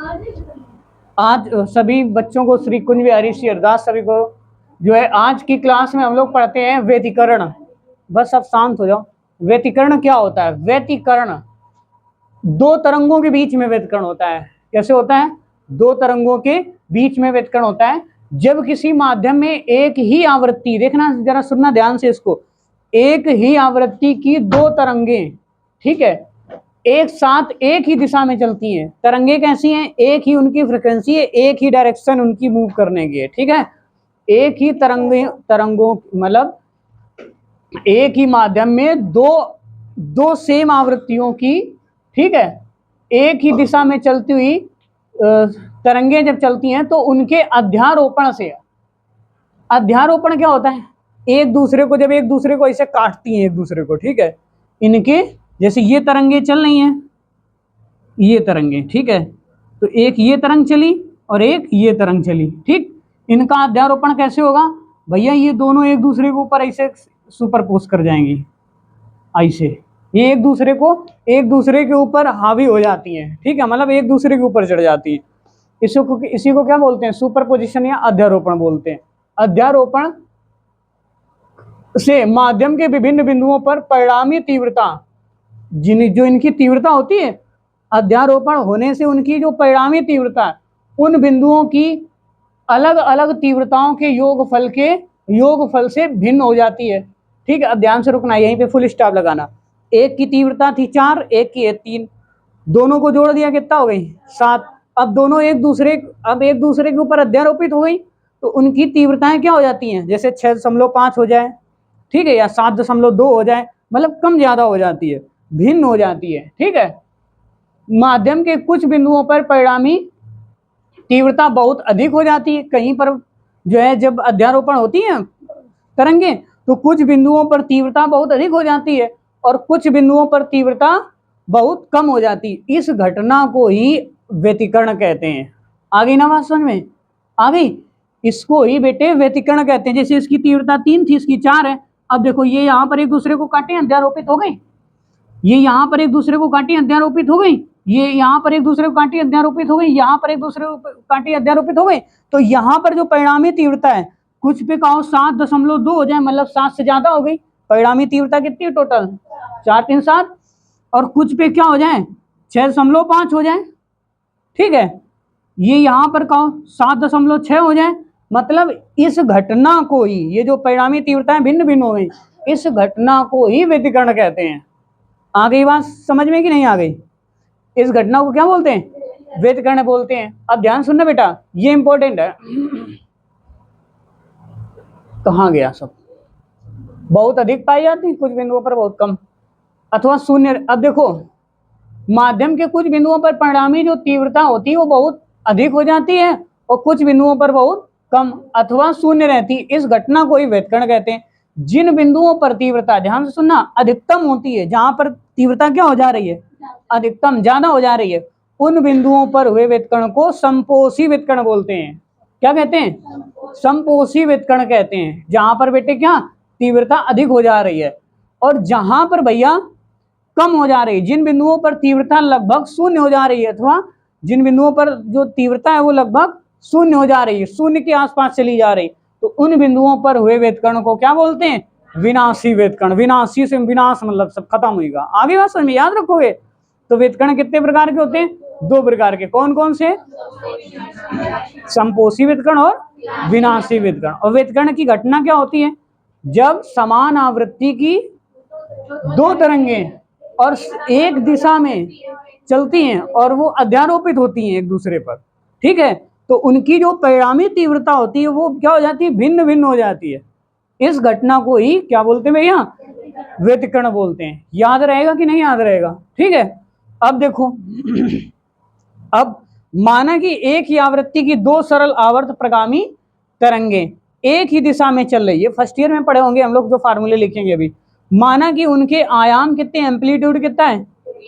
आज सभी बच्चों को श्री कुंज बिहारी श्री हरदास सभी को जो है आज की क्लास में हम लोग पढ़ते हैं व्यतिकरण। बस अब शांत हो जाओ। व्यतिकरण क्या होता है? व्यतिकरण दो तरंगों के बीच में व्यतिकरण होता है। कैसे होता है? दो तरंगों के बीच में व्यतिकरण होता है जब किसी माध्यम में एक ही आवृत्ति, देखना जरा सुनना ध्यान से इसको, एक ही आवृत्ति की दो तरंगे, ठीक है, एक साथ एक ही दिशा में चलती हैं। तरंगे कैसी हैं? एक ही उनकी फ्रीक्वेंसी है, एक ही डायरेक्शन उनकी मूव करने की है, ठीक है। एक ही तरंगों मतलब एक ही माध्यम में दो सेम आवृत्तियों की, ठीक है, एक ही दिशा में चलती हुई तरंगे जब चलती हैं तो उनके अध्यारोपण से, अध्यारोपण क्या होता है? एक दूसरे को, जब एक दूसरे को ऐसे काटती हैं एक दूसरे को, ठीक है, इनके जैसे ये तरंगे चल रही हैं, ये तरंगे, ठीक है, तो एक ये तरंग चली और एक ये तरंग चली, ठीक, इनका अध्यारोपण कैसे होगा भैया? ये दोनों एक दूसरे के ऊपर ऐसे सुपरपोज कर जाएंगी, ऐसे ये एक दूसरे के ऊपर हावी हो जाती हैं, ठीक है, मतलब एक दूसरे के ऊपर चढ़ जाती है। इसी को क्या बोलते हैं? सुपरपोजिशन या अध्यारोपण बोलते हैं। अध्यारोपण से माध्यम के विभिन्न बिंदुओं पर परिणामी तीव्रता, जो इनकी तीव्रता होती है, अध्यारोपण होने से उनकी जो परिणामी तीव्रता है, उन बिंदुओं की अलग अलग तीव्रताओं के योगफल से भिन्न हो जाती है, ठीक है। अब ध्यान से रुकना, यहीं पे फुल स्टॉप लगाना। एक की तीव्रता थी 4, एक की है 3, दोनों को जोड़ दिया कितना हो गई? 7। अब दोनों एक दूसरे के ऊपर अध्यारोपित हो गई तो उनकी तीव्रताएं क्या हो जाती हैं? जैसे 6.5 हो जाए, ठीक है, या 7.2 हो जाए, मतलब कम ज्यादा हो जाती है, भिन्न हो जाती है, ठीक है। माध्यम के कुछ बिंदुओं पर परिणामी तीव्रता बहुत अधिक हो जाती है। कहीं पर जो है जब अध्यारोपण होती है तरंगे तो कुछ बिंदुओं पर तीव्रता बहुत अधिक हो जाती है और कुछ बिंदुओं पर तीव्रता बहुत कम हो जाती है। इस घटना को ही व्यतिकरण कहते हैं। आ गई ना बात समझ में? आ गई? इसको ही बेटे व्यतिकरण कहते हैं। जैसे इसकी तीव्रता 3 थी, इसकी 4 है। अब देखो ये यहाँ पर एक दूसरे को काटे अध्यारोपित हो गई, ये यहाँ पर एक दूसरे को काटी अध्यारोपित हो गई, ये यहाँ पर एक दूसरे को काटी अध्यारोपित हो गई, यहाँ पर एक दूसरे को काटी अध्यारोपित हो गई। तो यहाँ पर जो परिणामी तीव्रता है, कुछ पे कहो 7.2 हो जाए, मतलब 7 से ज्यादा हो गई। परिणामी तीव्रता कितनी है टोटल? 4 3 7। और कुछ पे क्या हो जाए? 6.5 हो जाए, ठीक है। ये यहाँ पर कहो 7.6 हो जाए। मतलब इस घटना को ही, ये जो परिणामी तीव्रताएं भिन्न भिन्न हो गई, इस घटना को ही व्यतिकरण कहते हैं। आ गई बात समझ में कि नहीं आ गई? इस घटना को क्या बोलते हैं? व्यतिकरण बोलते हैं। अब ध्यान सुनना बेटा, ये इंपॉर्टेंट है। कहाँ गया सब? बहुत अधिक पाई जाती, कुछ बिंदुओं पर बहुत कम अथवा शून्य। अब देखो, माध्यम के कुछ बिंदुओं पर परिणामी जो तीव्रता होती है वो बहुत अधिक हो जाती है और कुछ बिंदुओं पर बहुत कम अथवा शून्य रहती है। इस घटना को ही व्यतिकरण कहते हैं। जिन बिंदुओं पर तीव्रता, ध्यान से सुनना, अधिकतम होती है, जहां पर तीव्रता क्या हो जा रही है? अधिकतम, ज्यादा हो जा रही है, उन बिंदुओं पर हुए व्यतिकरण को समपोषी व्यतिकरण बोलते हैं। क्या कहते हैं? समपोषी व्यतिकरण कहते हैं। जहां पर बेटे क्या तीव्रता अधिक हो जा रही है और जहां पर भैया कम हो जा रही है, जिन बिंदुओं पर तीव्रता लगभग शून्य हो जा रही है अथवा जिन बिंदुओं पर जो तीव्रता है वो लगभग शून्य हो जा रही है, शून्य के आसपास चली जा रही, तो उन बिंदुओं पर हुए व्यतिकरण को क्या बोलते हैं? विनाशी व्यतिकरण। विनाशी से विनाश मतलब सब खत्म होगा। आगे बात समझ में याद रखोगे। तो व्यतिकरण कितने प्रकार के होते हैं? 2 प्रकार के। कौन कौन से? समपोषी व्यतिकरण और विनाशी व्यतिकरण। और व्यतिकरण की घटना क्या होती है? जब समान आवृत्ति की 2 तरंगे और एक दिशा में चलती हैं और वो अध्यारोपित होती हैं एक दूसरे पर, ठीक है, तो उनकी जो परिणामी तीव्रता होती है वो क्या हो जाती है? भिन्न भिन्न हो जाती है। इस घटना को ही क्या बोलते हैं भैया? व्यतिकरण बोलते हैं। याद रहेगा कि नहीं याद रहेगा? ठीक है। अब देखो अब माना कि एक ही आवृत्ति की 2 सरल आवर्त प्रगामी तरंगे एक ही दिशा में चल रही है। फर्स्ट ईयर में पढ़े होंगे हम लोग, जो फार्मूले लिखेंगे अभी। माना कि उनके आयाम कितने, एम्पलीट्यूड कितना है?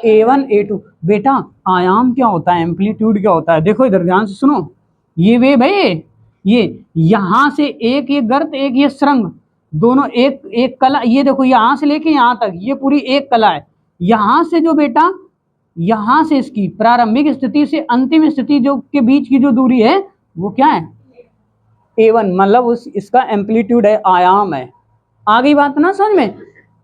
A1 A2। बेटा आयाम क्या होता है, एम्पलीट्यूड क्या होता है? देखो इधर ध्यान से सुनो। ये वे भाई, ये यहां से एक ये गर्त, एक ये सुरंग, दोनों एक कला। ये देखो यहां से लेके यहां तक ये पूरी एक कला है। यहां से जो बेटा यहां से इसकी प्रारंभिक स्थिति से अंतिम स्थिति जो के बीच की जो दूरी है वो क्या है, a1, मतलब उस इसका एम्पलीट्यूड है, आयाम है। आ गई बात ना समझ में?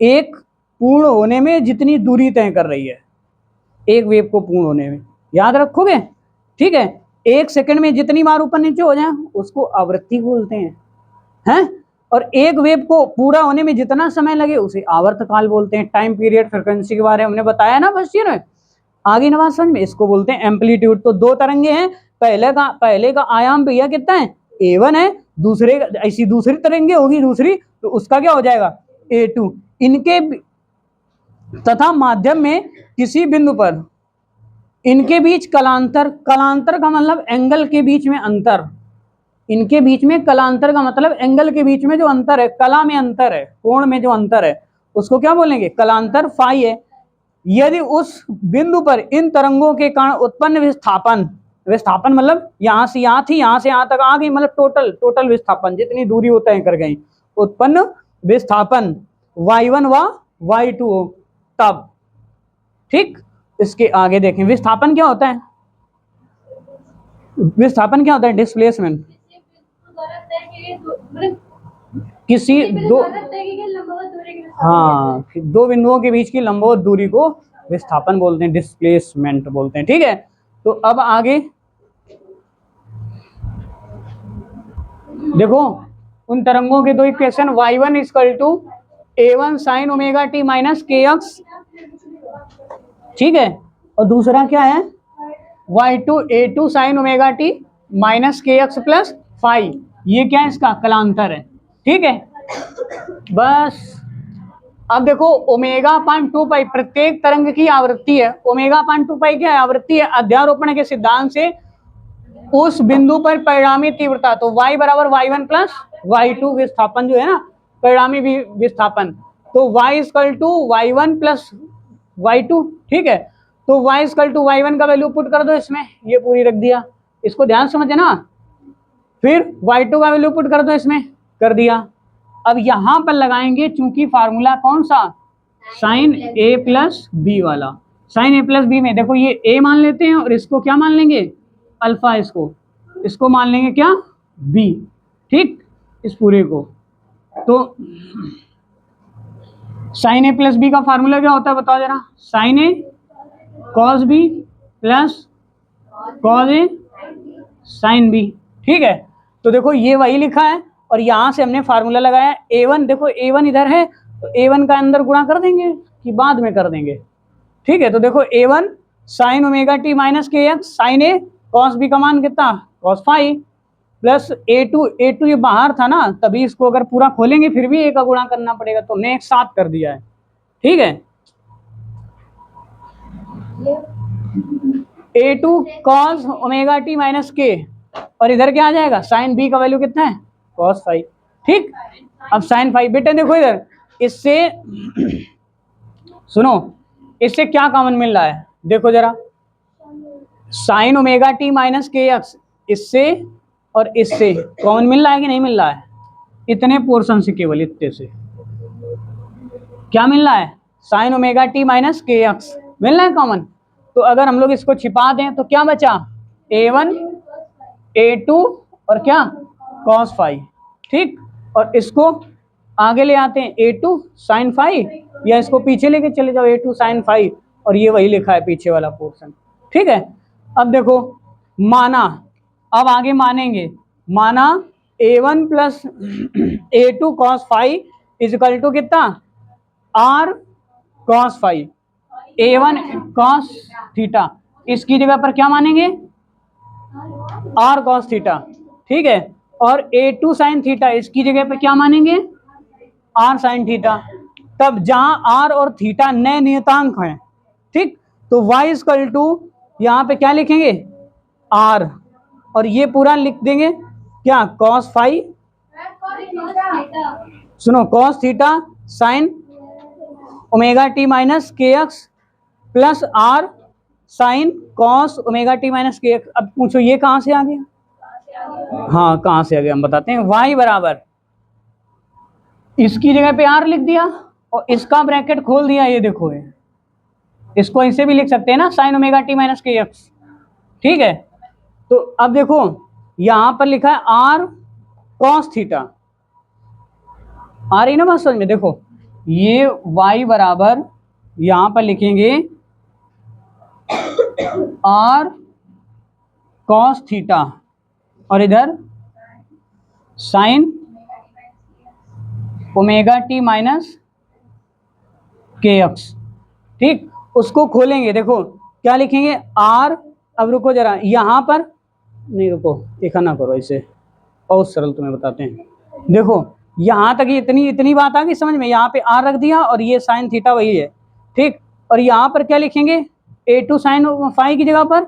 एक पूर्ण होने में जितनी दूरी तय कर रही है, एक वेव को पूर्ण होने में, याद रखोगे? ठीक है, 1 सेकंड में जितनी बार ऊपर नीचे हो जाए उसको आवृत्ति बोलते हैं। और एक वेव को पूरा होने में जितना समय लगे उसे आवर्तकाल बोलते हैं। टाइम पीरियड फ्रिक्वेंसी के बारे में हमने बताया ना फर्स्ट ईयर में। आगे ना बात समझ में? इसको बोलते हैं एम्पलीट्यूड। तो दो तरंगे हैं, पहले का आयाम भैया कितना है, a1 है, दूसरे का ऐसी दूसरी तरंगे होगी दूसरी, तो उसका क्या हो जाएगा, a2। इनके तथा माध्यम में किसी बिंदु पर इनके बीच कलांतर, कलांतर का मतलब एंगल के बीच में अंतर, इनके बीच में कलांतर का मतलब एंगल के बीच में जो अंतर है, कला में अंतर है, कोण में जो अंतर है उसको क्या बोलेंगे, कलांतर फाई है। यदि उस बिंदु पर इन तरंगों के कारण उत्पन्न विस्थापन, विस्थापन मतलब यहां से यहां थी, यहां से यहां तक आ गई, मतलब टोटल विस्थापन जितनी दूरी वो तय कर गई, उत्पन्न विस्थापन y1 व y2 हो तब। ठीक, इसके आगे देखें विस्थापन क्या होता है, विस्थापन क्या होता है, डिस्प्लेसमेंट। किसी दो, हाँ, दो बिंदुओं के बीच की लंबवत दूरी को विस्थापन बोलते हैं, डिस्प्लेसमेंट बोलते हैं। ठीक है, तो अब आगे देखो उन तरंगों के दो equation, y1 = a1 sin omega t minus kx, ठीक है, और दूसरा क्या है y2 a2 sin omega t minus kx plus phi, ये क्या है, इसका कलांतर है। ठीक है, बस अब देखो ω/2π प्रत्येक तरंग की आवृत्ति है, ω/2π क्या है, आवृत्ति है। अध्यारोपण के सिद्धांत से उस बिंदु पर परिणामी तीव्रता, तो y = y1 प्लस y2, विस्थापन जो है ना, परिणामी विस्थापन, तो y = y1 प्लस y2। ठीक है, तो y = y1 का वैल्यू पुट कर दो इसमें, ये पूरी रख दिया, इसको ध्यान समझे ना। फिर y2 का वैल्यू पुट कर दो इसमें, कर दिया। अब यहां पर लगाएंगे चूंकि फार्मूला कौन सा, साइन a प्लस बी वाला। साइन a प्लस बी में देखो ये a मान लेते हैं और इसको क्या मान लेंगे, अल्फा, इसको मान लेंगे क्या, b। ठीक, इस पूरे को, तो साइन a प्लस बी का फार्मूला क्या होता है बताओ जरा, sine a cos b plus cos a sine b। ठीक है, तो देखो ये वही लिखा है और यहां से हमने फार्मूला लगाया a1, देखो a1 इधर है तो a1 का अंदर गुणा कर देंगे कि बाद में कर देंगे। ठीक है, तो देखो a1 sine omega t minus kx sine a cos b का मान कितना, कॉस फाई, प्लस a2 ये बाहर था ना, तभी इसको अगर पूरा खोलेंगे फिर भी a का गुणा करना पड़ेगा, तो हमने एक साथ कर दिया है। ठीक है, a2 cos omega t minus k, और इधर क्या आ जाएगा, साइन b का वैल्यू कितना है, कॉस फाई। ठीक, अब साइन फाई, बेटे देखो इधर, इससे सुनो, इससे क्या कॉमन मिल रहा है, देखो जरा, sign omega T minus kx, इससे और इससे कॉमन मिल रहा है कि नहीं मिल रहा है, इतने पोर्शन से, केवल इतने से क्या मिल रहा है, sign omega T minus kx मिल रहा है कॉमन। तो अगर हम लोग इसको छिपा दें तो क्या बचा, a1 a2 और क्या, कॉस फाई। ठीक, और इसको आगे ले आते हैं a2 साइन फाई, या इसको पीछे लेके चले जाओ a2 साइन फाई, और ये वही लिखा है पीछे वाला पोर्शन। ठीक है, अब देखो माना, अब आगे मानेंगे, माना a1 plus a2 cos phi equal to कितना, r cos phi, a1 cos theta, इसकी जगह पर क्या मानेंगे, r कॉस थीटा। ठीक है, और a2 साइन थीटा, इसकी जगह पर क्या मानेंगे, r साइन थीटा। तब जहां r और थीटा नए नियतांक हैं, ठीक, तो y = यहाँ पे क्या लिखेंगे, r, और ये पूरा लिख देंगे क्या, कॉस फाई, सुनो, cos theta sine omega T minus kx plus r sine cos omega T minus kx। अब पूछो ये कहां से आ गया, हाँ कहां से आ गया, हम बताते हैं, y बराबर इसकी जगह पे r लिख दिया और इसका ब्रैकेट खोल दिया, ये देखो इसको ऐसे भी लिख सकते हैं ना, sign omega T minus K X. ठीक है, तो अब देखो यहां पर लिखा है आर कॉस थीटा, आ रही ना बात समझ में। देखो ये y बराबर यहां पर लिखेंगे आर कॉस थीटा और इधर sign omega T minus K X. ठीक, उसको खोलेंगे, देखो क्या लिखेंगे आर, अब रुको जरा यहां पर, नहीं रुको देखा ना करो ऐसे, बहुत सरल तुम्हें बताते हैं। देखो यहां तक इतनी इतनी बात आ गई समझ में, यहाँ पे आर रख दिया और ये साइन थीटा वही है। ठीक, और यहाँ पर क्या लिखेंगे a2 साइन फाई की जगह पर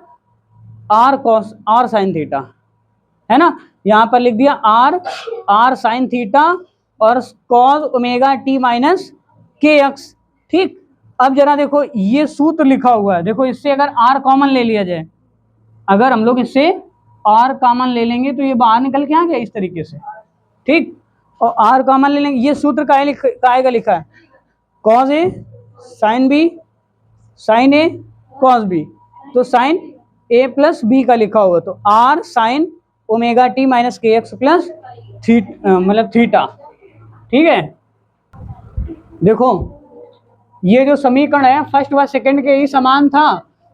R cos R sine theta, है ना। यहाँ पर लिख दिया आर साइन थीटा और cos omega T minus K X. ठीक, अब जरा देखो ये सूत्र लिखा हुआ है, देखो इससे अगर आर कॉमन ले लिया जाए, अगर हम लोग इससे आर कॉमन ले लेंगे तो ये बाहर निकल के आ गया इस तरीके से। ठीक, और आर कॉमन ले लेंगे, ये सूत्र काहेगा लिखा है cos A sine B sine A cos B, तो साइन ए प्लस बी का लिखा हुआ, तो R sine omega T minus K X plus मतलब थीटा। ठीक है, देखो ये जो समीकरण है फर्स्ट व सेकंड के ही समान था,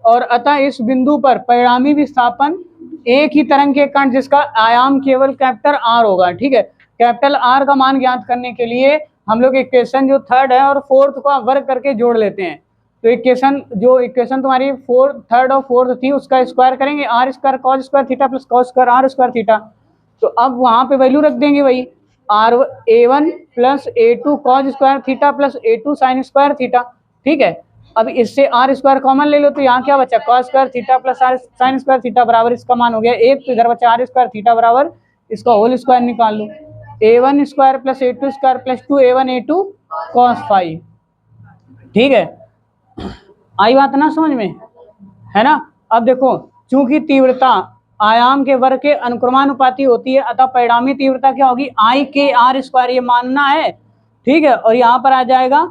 और अतः इस बिंदु पर परिणामी विस्थापन एक ही तरंग के कण जिसका आयाम केवल कैपिटल आर होगा। ठीक है, कैपिटल आर का मान ज्ञात करने के लिए हम लोग इक्वेशन जो थर्ड है और फोर्थ का वर्ग करके जोड़ लेते हैं। तो इक्वेशन तुम्हारी थर्ड और फोर्थ थी उसका स्क्वायर करेंगे, R square cos square theta plus cos square R square theta. तो अब वहां पे वैल्यू रख देंगे वही R a1 plus a2 cos square theta plus a2 sine square theta. ठीक है, अब इससे आर स्क्वायर कॉमन ले लो, तो यहाँ क्या बचा cos square theta plus R sine square theta बराबर इसका मान हो गया एक, तो इधर बचा आर स्क्वायर थीटा बराबर इसका होल स्क्वायर निकाल लो, a1 square plus a2 square plus 2a1 a2 cos five. ठीक है, आई बात ना समझ में, है ना। अब देखो चूंकि तीव्रता आयाम के वर्ग के अनुक्रमानुपाती होती है, अतः परिणामी तीव्रता क्या होगी आई के आर स्क्वायर, ये मानना है। ठीक है, और यहाँ पर आ जाएगा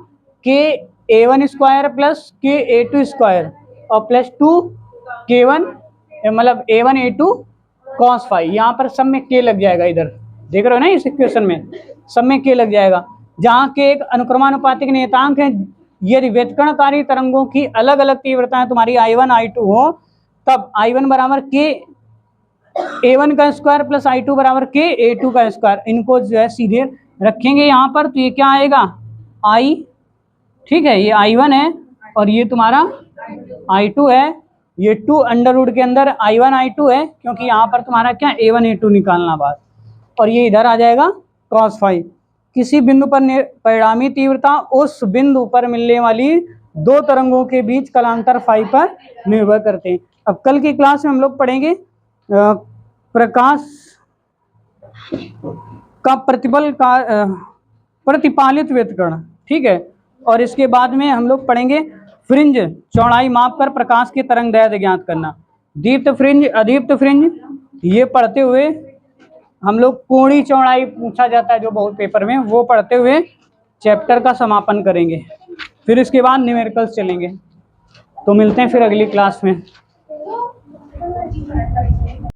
के a1 स्क्वायर प्लस के a2 स्क्वायर और प्लस 2 k1 मतलब a1 a2 कॉस फाइव, यहाँ पर सब में के लग जाएगा, इधर देख रहे हो ना इस इक्वेशन में सब में के लग जाएगा, जहाँ के एक अनुक्रमानुपातिक नियतांक है। यदि व्यतिकरणकारी तरंगों की अलग अलग तीव्रताएं तुम्हारी I1 I2 हो, तब I1 बराबर के A1 का स्क्वायर प्लस I2 बराबर के A2 का स्क्वायर, इनको जो है सीधे रखेंगे यहाँ पर, तो ये क्या आएगा I। ठीक है, ये I1 है और ये तुम्हारा I2 है, ये 2 अंडर रूट के अंदर I1 I2 है, क्योंकि यहाँ पर तुम्हारा क्या A1 A2 निकालना बात, और ये इधर आ जाएगा cos फाइव। किसी बिंदु पर परिणामी तीव्रता उस बिंदु पर मिलने वाली दो तरंगों के बीच कालांतर फाइव पर निर्भर करते हैं। अब कल की क्लास में हम लोग पढ़ेंगे प्रकाश का प्रतिपालित व्यतिकरण। ठीक है, और इसके बाद में हम लोग पढ़ेंगे फ्रिंज चौड़ाई माप कर प्रकाश की तरंगदैर्ध्य ज्ञात करना, दीप्त फ्रिंज अदीप्त फ्रिंज। ये पढ़ते हुए हम लोग कोणीय चौड़ाई पूछा जाता है जो बहुत पेपर में, वो पढ़ते हुए चैप्टर का समापन करेंगे, फिर इसके बाद न्यूमेरिकल्स चलेंगे। तो मिलते हैं फिर अगली क्लास में।